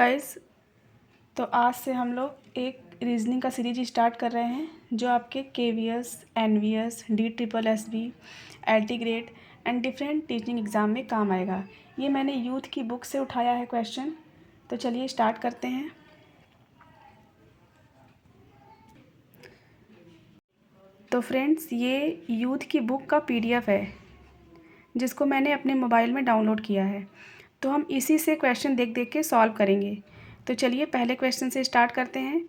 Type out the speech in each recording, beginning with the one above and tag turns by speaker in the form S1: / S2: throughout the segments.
S1: Guys, तो आज से हम लोग एक रीजनिंग का सीरीज स्टार्ट कर रहे हैं जो आपके KVS, NVS, DSSB, LT grade and different teaching exam में काम आएगा। ये मैंने यूथ की बुक से उठाया है क्वेश्चन। तो चलिए स्टार्ट करते हैं। तो फ्रेंड्स, ये यूथ की बुक का PDF है जिसको मैंने अपने मोबाइल में डाउनलोड किया है। तो हम इसी से क्वेश्चन देख देख के सॉल्व करेंगे। तो चलिए पहले क्वेश्चन से स्टार्ट करते हैं।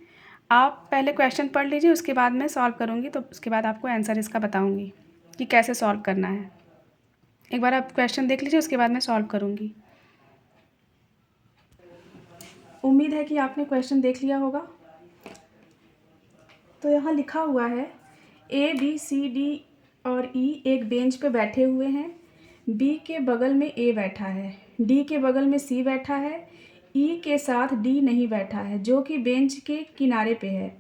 S1: आप पहले क्वेश्चन पढ़ लीजिए, उसके बाद मैं सॉल्व करूँगी, तो उसके बाद आपको आंसर इसका बताऊँगी कि कैसे सॉल्व करना है। एक बार आप क्वेश्चन देख लीजिए, उसके बाद मैं सॉल्व करूँगी। उम्मीद है कि आपने क्वेश्चन देख लिया होगा। तो यहाँ लिखा हुआ है A, B, C, D और E एक बेंच पे बैठे हुए हैं। B के बगल में A बैठा है, D के बगल में C बैठा है, E के साथ D नहीं बैठा है जो कि बेंच के किनारे पे है।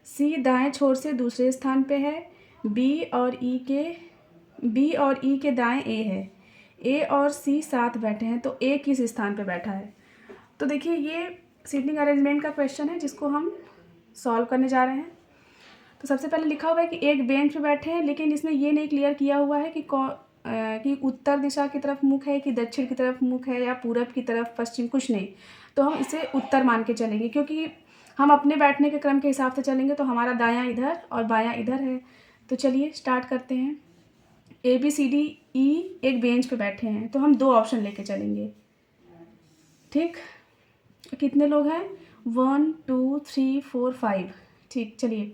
S1: C दाएं छोर से दूसरे स्थान पे है। B और E के दाएं A है। A और C साथ बैठे हैं, तो A किस स्थान पे बैठा है। तो देखिए, ये सीटिंग अरेंजमेंट का क्वेश्चन है जिसको हम सॉल्व करने जा रहे हैं। तो सबसे पहले लिखा हुआ है कि एक बेंच पे बैठे हैं, लेकिन इसने ये नहीं क्लियर किया हुआ है कि उत्तर दिशा की तरफ मुख है कि दक्षिण की तरफ मुख है या पूरब की तरफ, पश्चिम, कुछ नहीं। तो हम इसे उत्तर मान के चलेंगे, क्योंकि हम अपने बैठने के क्रम के हिसाब से चलेंगे। तो हमारा दायां इधर और बायां इधर है। तो चलिए स्टार्ट करते हैं। ABCDE एक बेंच पे बैठे हैं, तो हम दो ऑप्शन लेके चलेंगे। ठीक, कितने लोग हैं? 1 2 3 4 5। ठीक, चलिए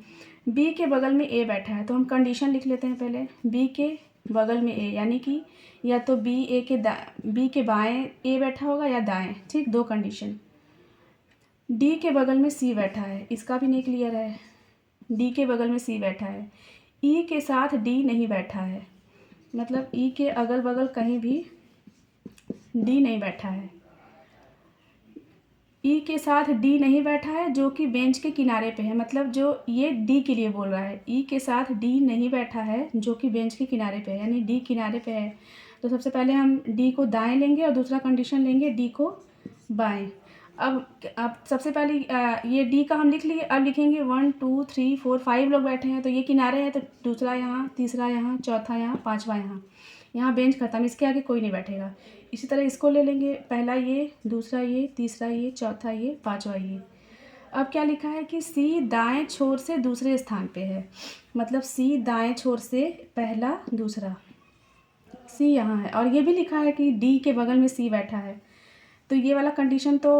S1: B के बगल में A बैठा है, तो हम कंडीशन लिख लेते हैं पहले। B के बगल में A यानी कि या तो B के बाएं A बैठा होगा या दाएं। ठीक, दो कंडीशन। D के बगल में C बैठा है, इसका भी नहीं क्लियर है। D के बगल में C बैठा है। E के साथ D नहीं बैठा है, मतलब E के अगल बगल कहीं भी D नहीं बैठा है। E के साथ D नहीं बैठा है जो कि बेंच के किनारे पे है, मतलब जो ये D के लिए बोल रहा है। E के साथ D नहीं बैठा है जो कि बेंच के किनारे पे है, यानी D किनारे पे है। तो सबसे पहले हम D को दाएं लेंगे और दूसरा कंडीशन लेंगे D को बाएं। अब सबसे पहले ये D का हम लिख लिए। अब लिखेंगे 1 2 3 4 5 लोग बैठे हैं, तो ये किनारे हैं, तो दूसरा यहाँ, तीसरा यहाँ, चौथा यहाँ, पाँचवा यहाँ बेंच खत्म। इसके आगे कोई नहीं बैठेगा। इसी तरह इसको ले लेंगे, पहला ये, दूसरा ये, तीसरा ये, चौथा ये, पांचवा ये। अब क्या लिखा है कि C दाएं छोर से दूसरे स्थान पे है, मतलब C दाएं छोर से पहला, दूसरा, C यहाँ है। और ये भी लिखा है कि D के बगल में C बैठा है। तो ये वाला कंडीशन तो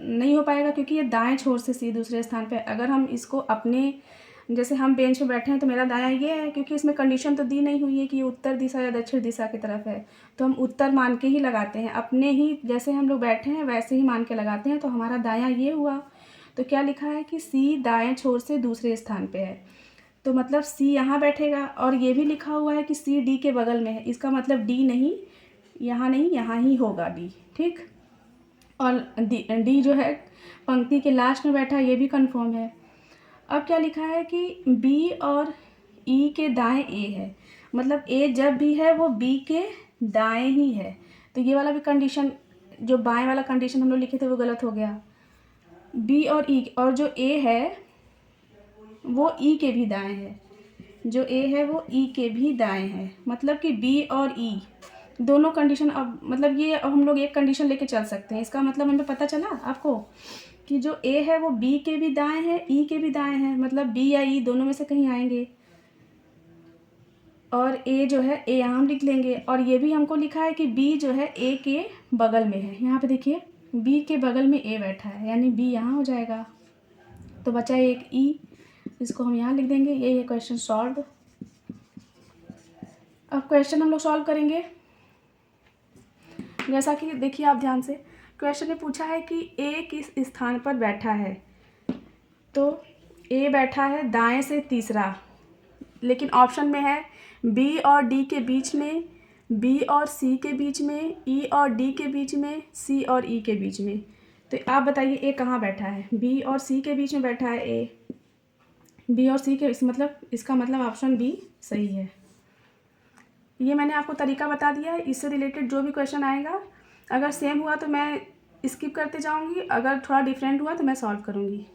S1: नहीं हो पाएगा, क्योंकि ये दाएं छोर से C दूसरे स्थान पे। अगर हम इसको अपने, जैसे हम बेंच पे बैठे हैं तो मेरा दायां ये है, क्योंकि इसमें कंडीशन तो दी नहीं हुई है कि उत्तर दिशा या दक्षिण दिशा की तरफ है, तो हम उत्तर मान के ही लगाते हैं। अपने ही जैसे हम लोग बैठे हैं वैसे ही मान के लगाते हैं। तो हमारा दायां ये हुआ। तो क्या लिखा है कि C दाएं छोर से दूसरे स्थान पे है, तो मतलब C यहाँ बैठेगा। और ये भी लिखा हुआ है कि C D के बगल में है, इसका मतलब D नहीं, यहाँ ही होगा D। ठीक, और D जो है पंक्ति के लास्ट में बैठा है, ये भी कंफर्म है। अब क्या लिखा है कि B और E के दाएं A है, मतलब A जब भी है वो B के दाएं ही है। तो ये वाला भी कंडीशन, जो बाएं वाला कंडीशन हम लोग लिखे थे वो गलत हो गया। B और E, और जो A है वो E के भी दाएं है, जो A है वो E के भी दाएं है, मतलब कि B और E दोनों कंडीशन। अब मतलब ये हम लोग एक कंडीशन लेके चल सकते हैं। इसका मतलब हमें पता चला आपको कि जो A है वो B के भी दाएं है, E के भी दाएं है, मतलब B या E दोनों में से कहीं आएंगे। और A जो है A यहाँ हम लिख लेंगे। और ये भी हमको लिखा है कि B जो है A के बगल में है। यहाँ पे देखिए B के बगल में A बैठा है, यानी B यहाँ हो जाएगा। तो बचा एक E, इसको हम यहाँ लिख देंगे। ये क्वेश्चन सॉल्व। अब क्वेश्चन हम लोग सॉल्व करेंगे। जैसा कि देखिए आप ध्यान से, क्वेश्चन ने पूछा है कि A किस स्थान पर बैठा है। तो A बैठा है दाएं से तीसरा, लेकिन ऑप्शन में है B और D के बीच में, B और C के बीच में, E और D के बीच में, C और E के बीच में। तो आप बताइए A कहाँ बैठा है? B और C के बीच में बैठा है A। B और C के, इसका मतलब ऑप्शन B सही है। ये मैंने आपको तरीका बता दिया है। इससे रिलेटेड जो भी क्वेश्चन आएगा, अगर सेम हुआ तो मैं स्किप करते जाऊँगी, अगर थोड़ा डिफरेंट हुआ तो मैं सॉल्व करूँगी।